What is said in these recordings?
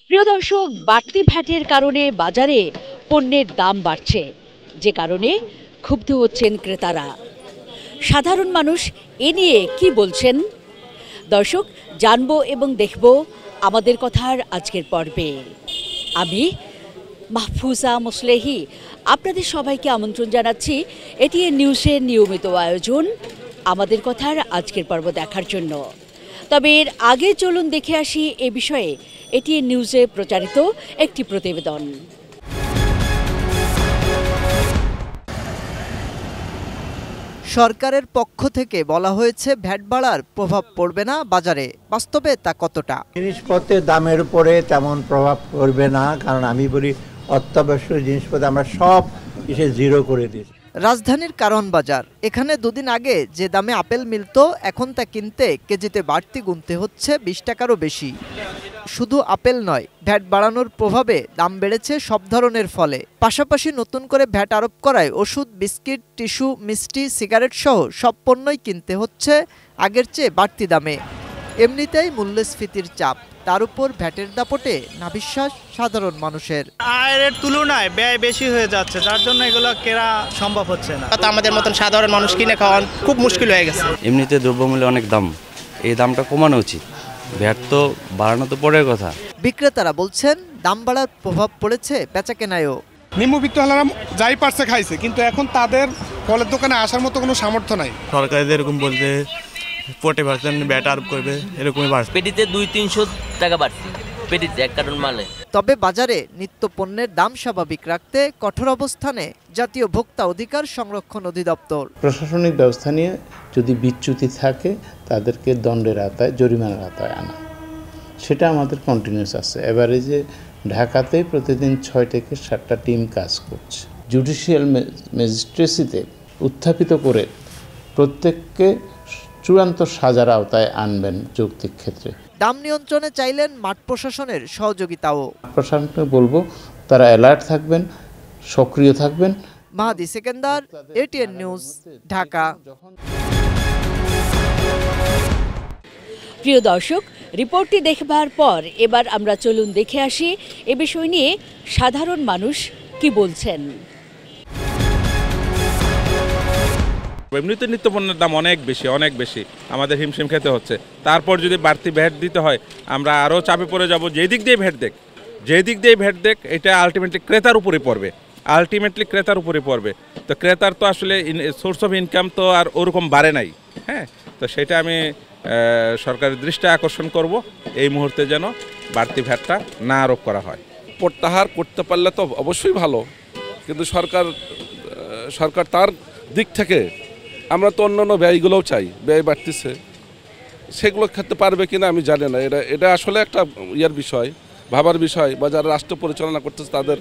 প্রিয় দর্শক, বাড়তি ভ্যাটের কারণে বাজারে পণ্যের দাম বাড়ছে, যে কারণে ক্ষুব্ধ হচ্ছেন ক্রেতারা। সাধারণ মানুষ এ নিয়ে কি বলছেন দর্শক, জানবো এবং দেখব আমাদের কথার আজকের পর্বে। আমি মাহফুজা মুসলেহি আপনাদের সবাইকে আমন্ত্রণ জানাচ্ছি এটিএন নিউজের নিয়মিত আয়োজন আমাদের কথার আজকের পর্ব দেখার জন্য। তবে এর আগে চলুন দেখে আসি এ বিষয়ে এটিএন নিউজে প্রচারিত একটি প্রতিবেদন। সরকারের পক্ষ থেকে বলা হয়েছে ভ্যাট বাড়ার প্রভাব পড়বে না বাজারে, বাস্তবে তা কতটা? জিনিসপত্রের দামের উপরে তেমন প্রভাব পড়বে না, কারণ আমি বলি অত্যাবশ্যক জিনিসপত্র আমরা সব এসে জিরো করে দিয়েছি। রাজধানীর কারণ বাজার, এখানে দুদিন আগে যে দামে আপেল মিলত এখন তা কিনতে কেজিতে বাড়তি গুনতে হচ্ছে 20 টাকারও বেশি। শুধু আপেল নয়, ভ্যাট বাড়ানোর প্রভাবে দাম বেড়েছে সব ধরনের ফলে। পাশাপাশি নতুন করে ভ্যাট আরোপ করায় ওষুধ, বিস্কিট, টিস্যু, মিষ্টি, সিগারেট সহ সব পণ্যই কিনতে হচ্ছে আগের চেয়ে বাড়তি দামে। এমনিতেই মূল্যস্ফীতির চাপ, তার উপর ভ্যাটের দাপটে নাভিশ্বাস সাধারণ মানুষের। আয়ের তুলনায় ব্যয় বেশি হয়ে যাচ্ছে, যার জন্য এগুলো কেনা সম্ভব হচ্ছে না। আমাদের মতন সাধারণ মানুষ কিনে খাওয়া খুব মুশকিল হয়ে গেছে। এমনিতে দ্রব্যমূল্য অনেক দাম, এই দামটা কমানো উচিত, ভ্যাট তো বাড়ানো তো পরের কথা। বিক্রেতারা বলছেন দাম বাড়ার প্রভাব পড়েছে বেচাকেনায়ও। নিম্নবিত্ত হলারা যাই পারছে খাইছে, কিন্তু এখন তাদের ফলের দোকানে আসার মতো কোনো সামর্থ্য নাই। সরকার এরকম বলতে 40% ব্যাট আরোপ করবে, এরকমই বাড়ছে। পেটিতে 200-300 টাকা বাড়ছে পেটিতে এক কার্টন মালে। তবে বাজারে নিত্য পণ্যের দাম স্বাভাবিক রাখতে কঠোর অবস্থানে জাতীয় ভোক্তা অধিকার সংরক্ষণ অধিদপ্তর। প্রশাসনিক ব্যবস্থা নিয়ে যদি বিচ্যুতি থাকে তাদেরকে দণ্ডের আওতায়, জরিমানার আওতায় আনা, সেটা আমাদের কন্টিনিউস আছে। এভারেজে ঢাকাতে প্রতিদিন 6 থেকে 7টা টিম কাজ করছে। জুডিশিয়াল ম্যাজিস্ট্রেসিতে উত্থাপিত করে প্রত্যেককে চূড়ান্ত সাজার আওতায় আনবেন যৌক্তিক ক্ষেত্রে। দাম নিয়ন্ত্রণে চাইলেন মাঠ প্রশাসনের সহযোগিতাও। প্রশাসনকে বলবো তারা অ্যালার্ট থাকবেন, সক্রিয় থাকবেন। মাহাদি সেকেন্দার, এটিএন নিউজ, ঢাকা। প্রিয় দর্শক, রিপোর্টটি দেখবার পর এবার আমরা চলুন দেখে আসি এ বিষয় নিয়ে সাধারণ মানুষ কি বলছেন। এমনিতে নিত্যপণ্যের দাম অনেক বেশি, আমাদের হিমশিম খেতে হচ্ছে। তারপর যদি বাড়তি ভ্যাট দিতে হয় আমরা আরও চাপে পড়ে যাব। যেই দিক দিয়ে ভ্যাট দেখ এটা আলটিমেটলি ক্রেতার উপরে পড়বে। তো ক্রেতার তো আসলে সোর্স অফ ইনকাম তো আর ওরকম বাড়ে নাই। হ্যাঁ, তো সেটা আমি সরকারের দৃষ্টি আকর্ষণ করব, এই মুহূর্তে যেন বাড়তি ভ্যাটটা না আরোপ করা হয়। প্রত্যাহার করতে পারলে তো অবশ্যই ভালো, কিন্তু সরকার তার দিক থেকে আমরা তো অন্যান্য ব্যয়গুলোও চাই, ব্যয় বাড়তেছে, সেগুলো খেতে পারবে কিনা আমি জানি না। এটা আসলে একটা বিষয়, ভাবার বিষয়। বা যারা রাষ্ট্র পরিচালনা করতেছে তাদের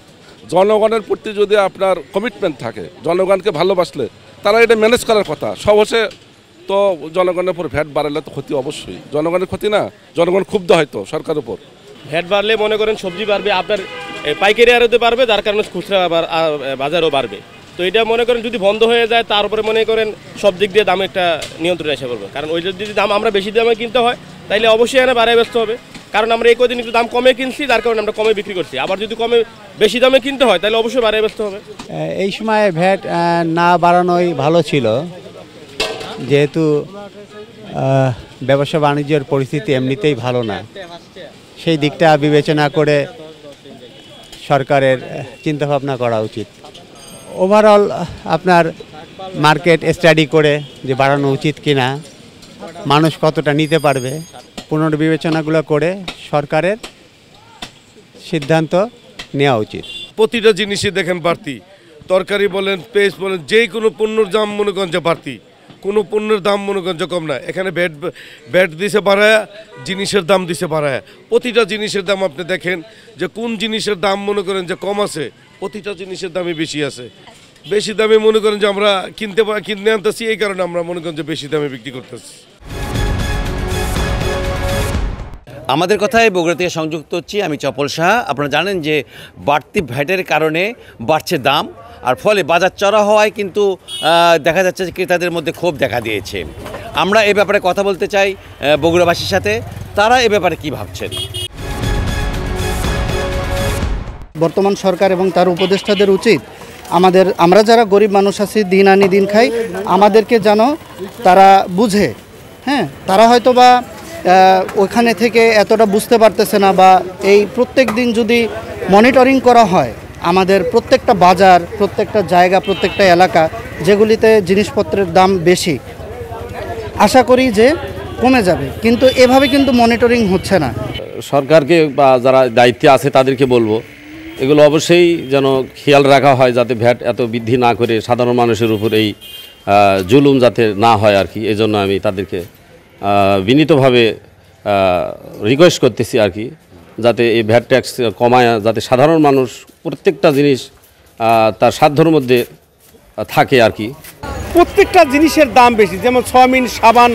জনগণের প্রতি যদি আপনার কমিটমেন্ট থাকে, জনগণকে ভালোবাসলে তারা এটা ম্যানেজ করার কথা। সহজে তো জনগণের উপর ভ্যাট বাড়ালে তো ক্ষতি, অবশ্যই জনগণের ক্ষতি না, জনগণ ক্ষুব্ধ হয়তো সরকারের উপর। ভ্যাট বাড়লে মনে করেন সবজি বাড়বে, আপনার পাইকারি আড়তে পারবে, যার কারণে খুচরা বাজারও বাড়বে। তো এটা মনে করেন যদি বন্ধ হয়ে যায়, তার উপরে মনে করেন সব দিক দিয়ে দাম একটা নিয়ন্ত্রণে এসে পড়বে। কারণ ওই যদি দাম আমরা বেশি দামে কিনতে হয়, তাইলে অবশ্যই এখানে বাড়ায় ব্যস্ত হবে। কারণ আমরা এই কদিন একটু দাম কমে কিনছি, যার কারণে আমরা কমে বিক্রি করছি। আবার যদি বেশি দামে কিনতে হয়, তাহলে অবশ্যই বাড়ায় ব্যস্ত হবে। এই সময় ভ্যাট না বাড়ানোই ভালো ছিল, যেহেতু ব্যবসা বাণিজ্যের পরিস্থিতি এমনিতেই ভালো না। সেই দিকটা বিবেচনা করে সরকারের চিন্তাভাবনা করা উচিত। ওভারঅল আপনার মার্কেট স্টাডি করে যে বাড়ানো উচিত কিনা, মানুষ কতটা নিতে পারবে, পুনর্বিবেচনাগুলো করে সরকারের সিদ্ধান্ত নেওয়া উচিত। প্রতিটা জিনিসই দেখেন বাড়তি, তরকারি বলেন, পেস্ট বলেন, যে কোনো পণ্যের দাম মনে করেন যে বাড়তি, কোনো পণ্যের দাম মনে করেন যে কম না। এখানে ব্যাট দিছে বাড়ায়, জিনিসের দাম দিছে বাড়ায়। প্রতিটা জিনিসের দাম আপনি দেখেন যে কোন জিনিসের দাম মনে করেন যে কম আছে, প্রতিটা জিনিসের দামই বেশি আছে। বেশি দামে মনে করেন যে আমরা কিনে আনতেছি, এই কারণে আমরা মনে করেন যে বেশি দামে বিক্রি করতেছি। আমাদের কথায় বগুড়া থেকে সংযুক্ত হচ্ছি আমি চপল সাহা। আপনারা জানেন যে বাড়তি ভ্যাটের কারণে বাড়ছে দাম, আর ফলে বাজার চড়া হওয়ায় কিন্তু দেখা যাচ্ছে যে ক্রেতাদের মধ্যে ক্ষোভ দেখা দিয়েছে। আমরা এ ব্যাপারে কথা বলতে চাই বগুড়াবাসীর সাথে, তারা এ ব্যাপারে কী ভাবছেন। বর্তমান সরকার এবং তার উপদেষ্টাদের উচিত আমরা যারা গরিব মানুষ আছি, দিন আনি দিন খাই, আমাদেরকে যেন তারা বুঝে। হ্যাঁ, তারা হয়তো বা ওখানে থেকে এতটা বুঝতে পারতেছে না, বা এই প্রত্যেক দিন যদি মনিটরিং করা হয় আমাদের প্রত্যেকটা বাজার, প্রত্যেকটা জায়গা, প্রত্যেকটা এলাকা যেগুলিতে জিনিসপত্রের দাম বেশি, আশা করি যে কমে যাবে। কিন্তু এভাবে কিন্তু মনিটরিং হচ্ছে না। সরকারকে বা যারা দায়িত্বে আছে তাদেরকে বলবো এগুলো অবশ্যই যেন খেয়াল রাখা হয়, যাতে ভ্যাট এত বৃদ্ধি না করে সাধারণ মানুষের উপর এই জুলুম যাতে না হয় আর কি। এজন্য আমি তাদেরকে বিনীতভাবে রিকোয়েস্ট করতেছি আর কি, যাতে এই ভ্যাট ট্যাক্স কমায়, যাতে সাধারণ মানুষ প্রত্যেকটা জিনিস তার সাধ্যর মধ্যে থাকে আর কি। প্রত্যেকটা জিনিসের দাম বেশি, যেমন সয়াবিন, সাবান,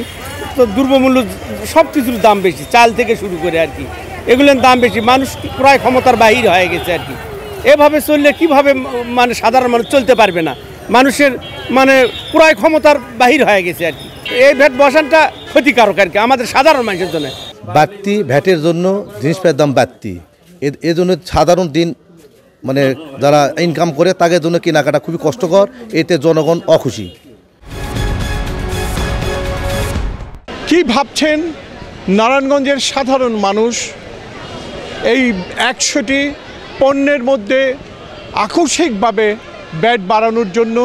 দ্রব্যমূল্য সব কিছুর দাম বেশি, চাল থেকে শুরু করে আর কি, এগুলোর দাম বেশি। মানুষ ক্রয় ক্ষমতার বাহির হয়ে গেছে আর কি। এভাবে চললে কিভাবে মানে সাধারণ মানুষ চলতে পারবে না, মানুষের মানে ক্রয় ক্ষমতার বাহির হয়ে গেছে আর কি। এই ভ্যাট বসানটা ক্ষতিকারক আর কি আমাদের সাধারণ মানুষের জন্য। বাড়তি ভ্যাটের জন্য জিনিসপত্রের দাম বাড়তি, এর জন্য সাধারণ দিন মানে যারা ইনকাম করে তাদের জন্য কেনাকাটা খুবই কষ্টকর, এতে জনগণ অখুশি। কি ভাবছেন নারায়ণগঞ্জের সাধারণ মানুষ এই 100টি পণ্যের মধ্যে আকস্মিকভাবে ভ্যাট বাড়ানোর জন্য?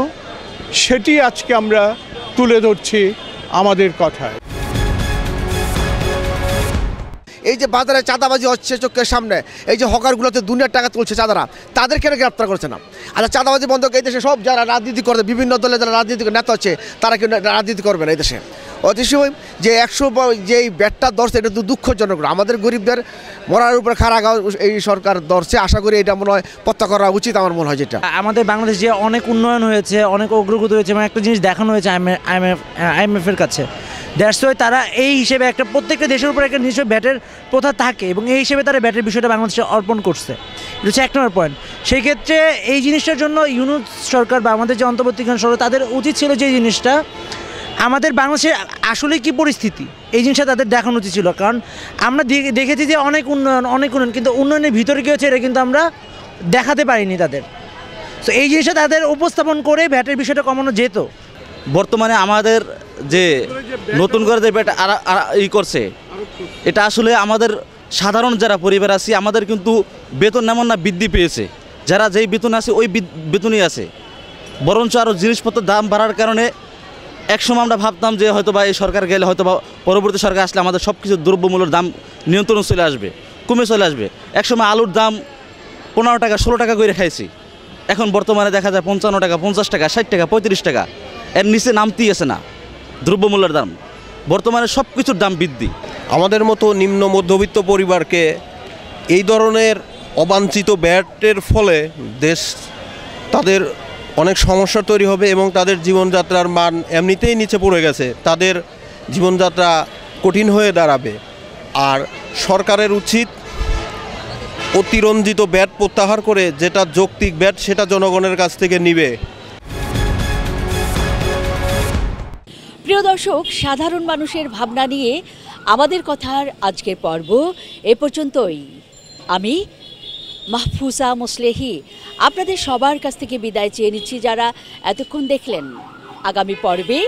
সেটি আজকে আমরা তুলে ধরছি আমাদের কথায়। এই যে বাজারে চাঁদাবাজি হচ্ছে চোখের সামনে, এই যে হকারগুলোতে দুনিয়ার টাকা তুলছে চাঁদারা, তাদের কেন গ্রেপ্তার করছে না? আচ্ছা, চাঁদাবাজি বন্ধ করে এই দেশে সব যারা রাজনীতি করে, বিভিন্ন দলে যারা রাজনীতি নেতা হচ্ছে, তারা কেউ রাজনীতি করবে না এই দেশে। অতিশয় যে 100 যে ব্যাটটা ধরছে, এটা তো দুঃখজনক। আমাদের গরিবদের মরার উপরে খাড়া এই সরকার ধরছে, আশা করি এটা মনে হয় প্রত্যাহার করা উচিত আমার মনে হয়। যেটা আমাদের বাংলাদেশ যে অনেক উন্নয়ন হয়েছে, অনেক অগ্রগতি হয়েছে, এবং একটা জিনিস দেখানো হয়েছে IMF-এর কাছে, দ্যাটস ওয়াই তারা এই হিসেবে একটা প্রত্যেকটা দেশের উপর একটা নিজস্ব ব্যাটের প্রথা থাকে, এবং এই হিসেবে তারা ব্যাটের বিষয়টা বাংলাদেশে অর্পণ করছে। এটা হচ্ছে 1 নম্বর পয়েন্ট। সেই ক্ষেত্রে এই জিনিসটার জন্য ইউনুস সরকার বা আমাদের যে অন্তর্বর্তীকালীন সরকার, তাদের উচিত ছিল যে জিনিসটা আমাদের বাংলাদেশের আসলে কি পরিস্থিতি, এই জিনিসটা তাদের দেখানো উচিত ছিল। কারণ আমরা দেখেছি যে অনেক উন্নয়ন, কিন্তু উন্নয়নের ভিতরে কী হচ্ছে এটা কিন্তু আমরা দেখাতে পারিনি তাদের। তো এই জিনিসটা তাদের উপস্থাপন করে ভ্যাটের বিষয়টা কমানো যেত। বর্তমানে আমাদের যে নতুন করে যে ভ্যাট করছে, এটা আসলে আমাদের সাধারণ যারা পরিবার আছে, আমাদের কিন্তু বেতন এমন না বৃদ্ধি পেয়েছে, যারা যেই বেতন আছে ওই বেতনই আছে, বরঞ্চ আরও জিনিসপত্রের দাম বাড়ার কারণে একসময় আমরা ভাবতাম যে হয়তো বা এই সরকার গেলে, হয়তো বা পরবর্তী সরকার আসলে আমাদের সব কিছু দ্রব্যমূল্যের দাম নিয়ন্ত্রণ চলে আসবে, কমে চলে আসবে। একসময় আলুর দাম 15 টাকা 16 টাকা করে খাইছি, এখন বর্তমানে দেখা যায় 55 টাকা 50 টাকা 60 টাকা 35 টাকা, এর নিচে নামতেই আছে না দ্রব্যমূল্যের দাম। বর্তমানে সব কিছুর দাম বৃদ্ধি। আমাদের মতো নিম্ন মধ্যবিত্ত পরিবারকে এই ধরনের অবাঞ্ছিত ভ্যাটের ফলে তাদের অনেক সমস্যা তৈরি হবে, এবং তাদের জীবনযাত্রার মান এমনিতেই নিচে পড়ে গেছে, তাদের জীবনযাত্রা কঠিন হয়ে দাঁড়াবে। আর সরকারের উচিত অতিরঞ্জিত ভ্যাট প্রত্যাহার করে যেটা যৌক্তিক ভ্যাট সেটা জনগণের কাছ থেকে নিবে। প্রিয় দর্শক, সাধারণ মানুষের ভাবনা নিয়ে আমাদের কথার আজকের পর্ব এ পর্যন্তই। আমি মাহফুজা মুসলেহি আপনাদের সবার কাছ থেকে বিদায় চেয়ে নিচ্ছি, যারা এতক্ষণ দেখলেন। আগামী পর্বে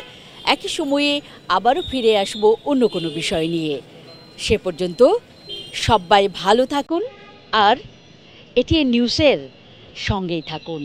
একই সময়ে আবারও ফিরে আসব অন্য কোনো বিষয় নিয়ে। সে পর্যন্ত সবাই ভালো থাকুন আর এটিএন নিউজের সঙ্গেই থাকুন।